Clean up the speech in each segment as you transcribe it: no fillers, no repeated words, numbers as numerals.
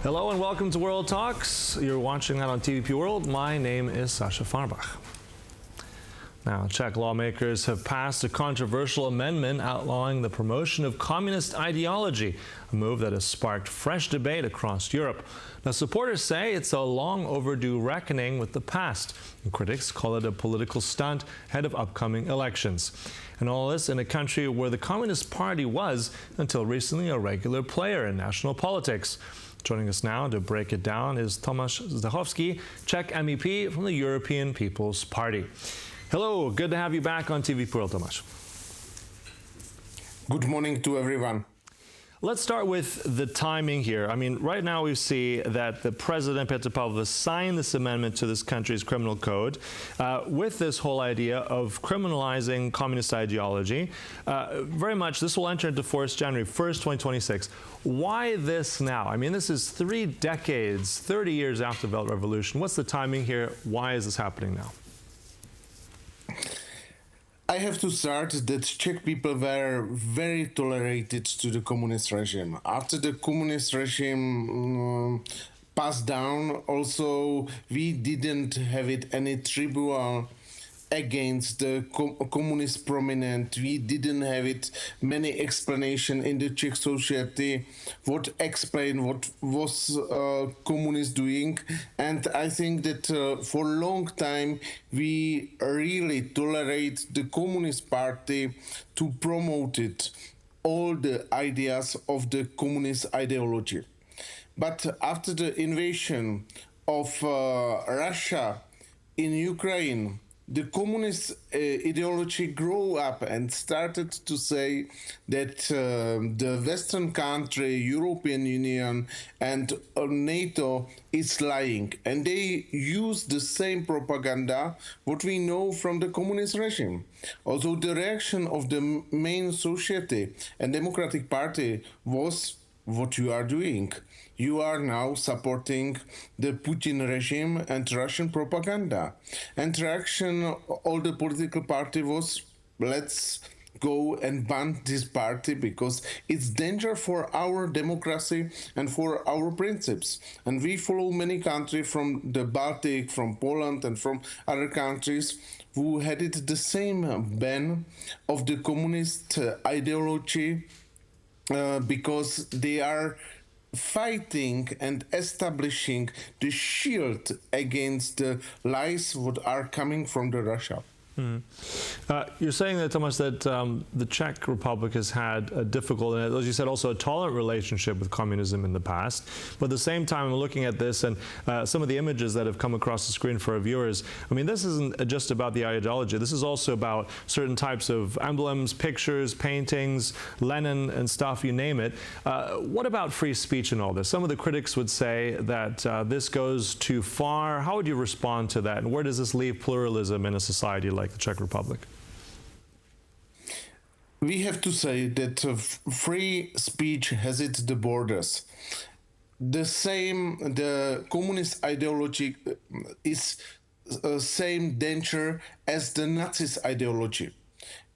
Hello and welcome to World Talks. You're watching that on TVP World. My name is Sasha Farbach. Now, Czech lawmakers have passed a controversial amendment outlawing the promotion of communist ideology, a move that has sparked fresh debate across Europe. Now, supporters say it's a long overdue reckoning with the past, and critics call it a political stunt ahead of upcoming elections. And all this in a country where the Communist Party was, until recently, a regular player in national politics. Joining us now to break it down is Tomáš Zdechovský, Czech MEP from the European People's Party. Hello, good to have you back on TV World, Tomáš. Good morning to everyone. Let's start with the timing here. I mean, right now we see that the President Petr Pavel signed this amendment to this country's criminal code with this whole idea of criminalizing communist ideology. Very much, this will enter into force January 1st, 2026. Why this now? I mean, this is 3 decades, 30 years after the Velvet Revolution. What's the timing here? Why is this happening now? I have to start that Czech people were very tolerated to the communist regime. After the communist regime passed down, also we didn't have it any tribunal against the communist prominent. We didn't have it many explanation in the Czech society what explain what was communist doing, and I think that for a long time we really tolerate the Communist Party to promote it all the ideas of the communist ideology. But after the invasion of Russia in Ukraine, the communist ideology grew up and started to say that the Western country, European Union and NATO is lying. And they use the same propaganda what we know from the communist regime. Although the reaction of the main society and Democratic Party was what you are doing. You are now supporting the Putin regime and Russian propaganda. And reaction all the political party was, let's go and ban this party because it's danger for our democracy and for our principes. And we follow many countries from the Baltic, from Poland and from other countries who had it the same ban of the communist ideology because they are fighting and establishing the shield against the lies what are coming from the Russia. You're saying that, Tomáš, that the Czech Republic has had a difficult, and as you said, also a tolerant relationship with communism in the past. But at the same time, I'm looking at this and some of the images that have come across the screen for our viewers. I mean, this isn't just about the ideology. This is also about certain types of emblems, pictures, paintings, Lenin and stuff, you name it. What about free speech and all this? Some of the critics would say that this goes too far. How would you respond to that? And where does this leave pluralism in a society like the Czech Republic? We have to say that free speech has its the borders. The communist ideology is same danger as the Nazist ideology.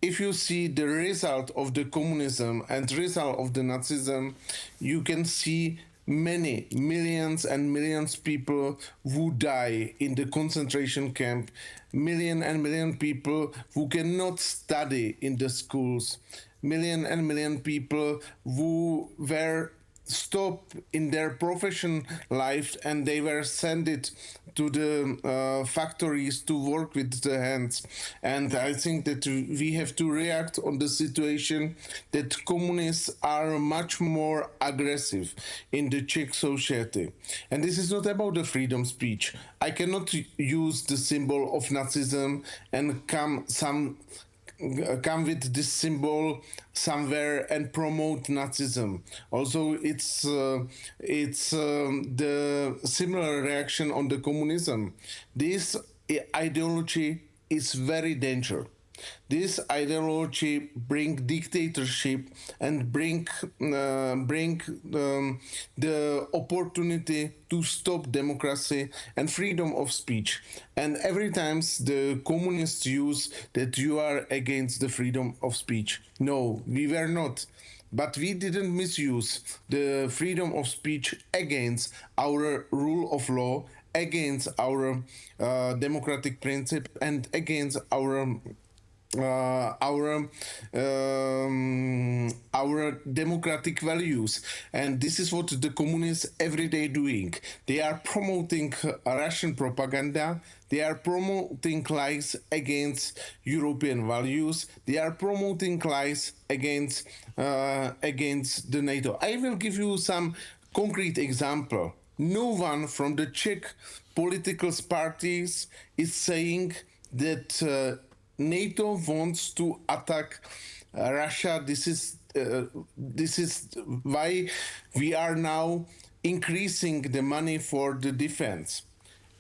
If you see the result of the communism and result of the Nazism, you can see many millions and millions people who die in the concentration camp, million and million people who cannot study in the schools, million and million people who were stopped in their profession life and they were sent to the factories to work with the hands. And I think that we have to react on the situation that communists are much more aggressive in the Czech society. And this is not about the freedom of speech. I cannot use the symbol of Nazism and come with this symbol somewhere and promote Nazism. Also, it's the similar reaction on the communism. This ideology is very dangerous. This ideology bring dictatorship and bring the opportunity to stop democracy and freedom of speech. And every time the communists use that you are against the freedom of speech. No, we were not. but we didn't misuse the freedom of speech against our rule of law, against our democratic principle, and against our democratic values. And this is what the communists every day doing. They are promoting Russian propaganda. They are promoting lies against European values. They are promoting lies against the NATO. I will give you some concrete example. No one from the Czech political parties is saying that NATO wants to attack Russia. This is why we are now increasing the money for the defense.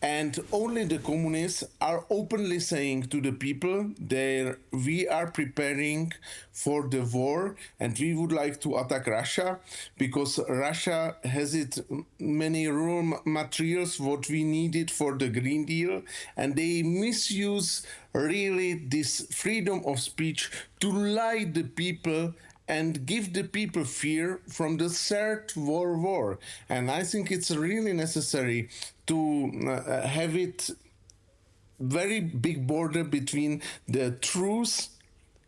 And only the communists are openly saying to the people that we are preparing for the war and we would like to attack Russia because Russia has many raw materials what we needed for the Green Deal, and they misuse really this freedom of speech to lie the people and give the people fear from the Third World War. And I think it's really necessary to have it very big border between the truth,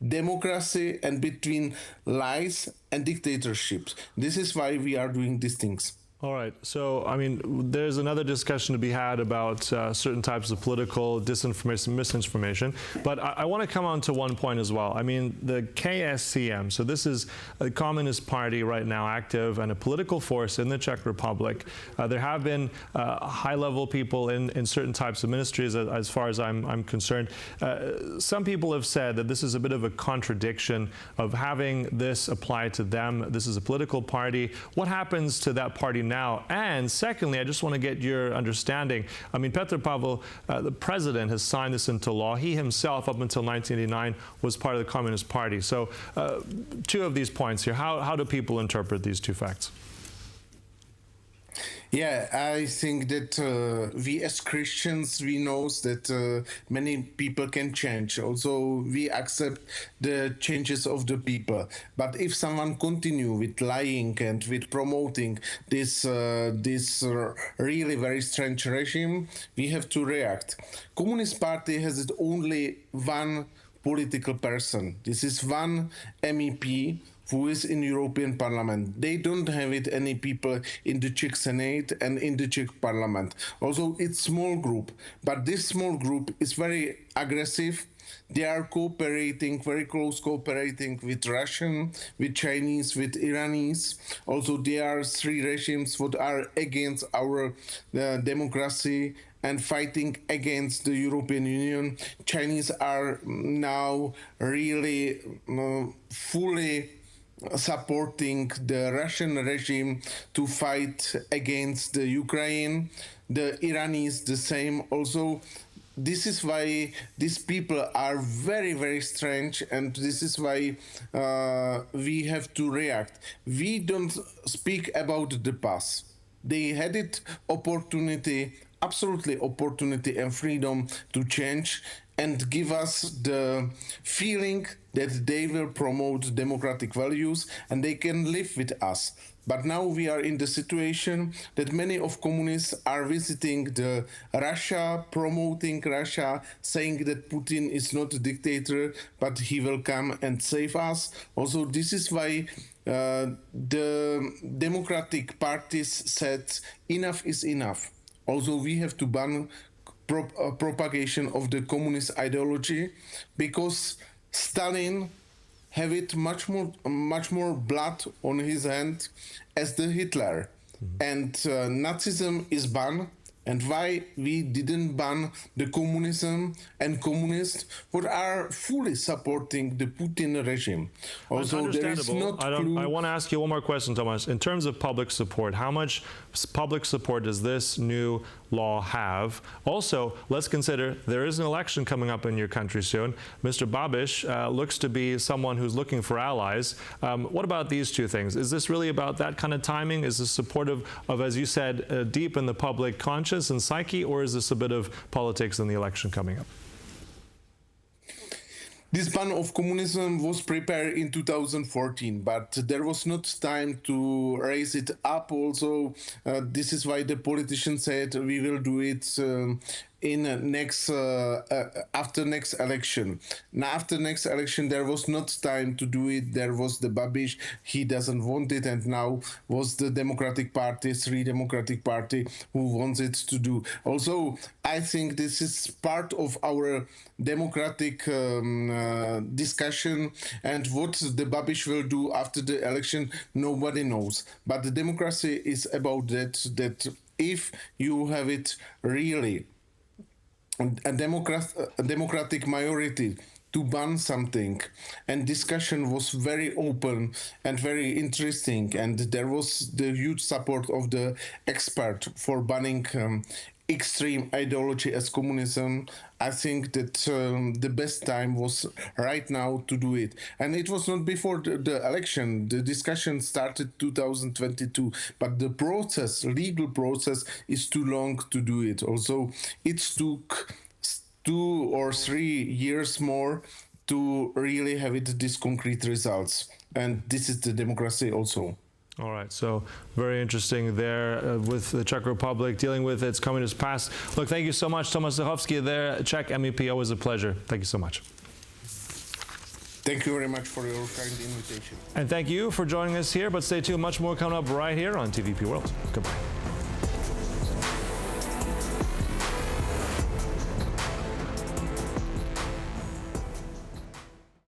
democracy, and between lies and dictatorships. This is why we are doing these things. All right. So, I mean, there's another discussion to be had about certain types of political disinformation, misinformation. But I want to come on to one point as well. I mean, the KSCM, so this is a Communist Party right now active and a political force in the Czech Republic. There have been high-level people in certain types of ministries, as far as I'm concerned. Some people have said that this is a bit of a contradiction of having this apply to them. This is a political party. What happens to that party now? And secondly, I just want to get your understanding. I mean, Petr Pavel, the president, has signed this into law. He himself, up until 1989, was part of the Communist Party. So two of these points here. How do people interpret these two facts? Yeah, I think that we as Christians, we know that many people can change. Also, we accept the changes of the people. But if someone continue with lying and with promoting this really very strange regime, we have to react. Communist Party has only one political person. This is one MEP who is in European Parliament. They don't have any people in the Czech Senate and in the Czech Parliament. Also, it's small group, but this small group is very aggressive. They are cooperating, very close cooperating with Russian, with Chinese, with Iranis. Also, there are three regimes that are against our democracy and fighting against the European Union. Chinese are now really fully supporting the Russian regime to fight against the Ukraine. The Iranis the same. Also, this is why these people are very, very strange, and this is why we have to react. We don't speak about the past. They had it opportunity, absolutely opportunity and freedom to change and give us the feeling that they will promote democratic values and they can live with us. But now we are in the situation that many of communists are visiting the Russia, promoting Russia, saying that Putin is not a dictator, but he will come and save us. Also, this is why the democratic parties said enough is enough. Also, we have to ban propagation of the communist ideology because Stalin have it much more blood on his hand as the Hitler. And Nazism is banned. And why we didn't ban the communism and communists who are fully supporting the Putin regime. Also, there is not I want to ask you one more question, Tomáš. In terms of public support, how much public support does this new law have? Also, let's consider there is an election coming up in your country soon. Mr. Babiš looks to be someone who's looking for allies. What about these two things? Is this really about that kind of timing? Is this supportive of, as you said, deep in the public conscience and psyche, or is this a bit of politics in the election coming up? This ban of communism was prepared in 2014, but there was not time to raise it up. Also, this is why the politicians said we will do it in after next election. Now, after next election, there was not time to do it. There was the Babiš, he doesn't want it, and now was the Democratic Party, Three Democratic Party, who wants it to do. Also, I think this is part of our democratic discussion, and what the Babiš will do after the election, nobody knows. But the democracy is about that if you have it really a democratic majority to ban something, and discussion was very open and very interesting, and there was the huge support of the expert for banning extreme ideology as communism. I think that the best time was right now to do it. And it was not before the election. The discussion started 2022, but the process, legal process, is too long to do it. Also, it took 2 or 3 years more to really have it these concrete results. And this is the democracy also. All right, so very interesting there with the Czech Republic dealing with its communist past. Look, thank you so much, Tomáš Zdechovský there, Czech MEP. Always a pleasure. Thank you so much. Thank you very much for your kind invitation. And thank you for joining us here, but stay tuned, much more coming up right here on TVP World. Goodbye.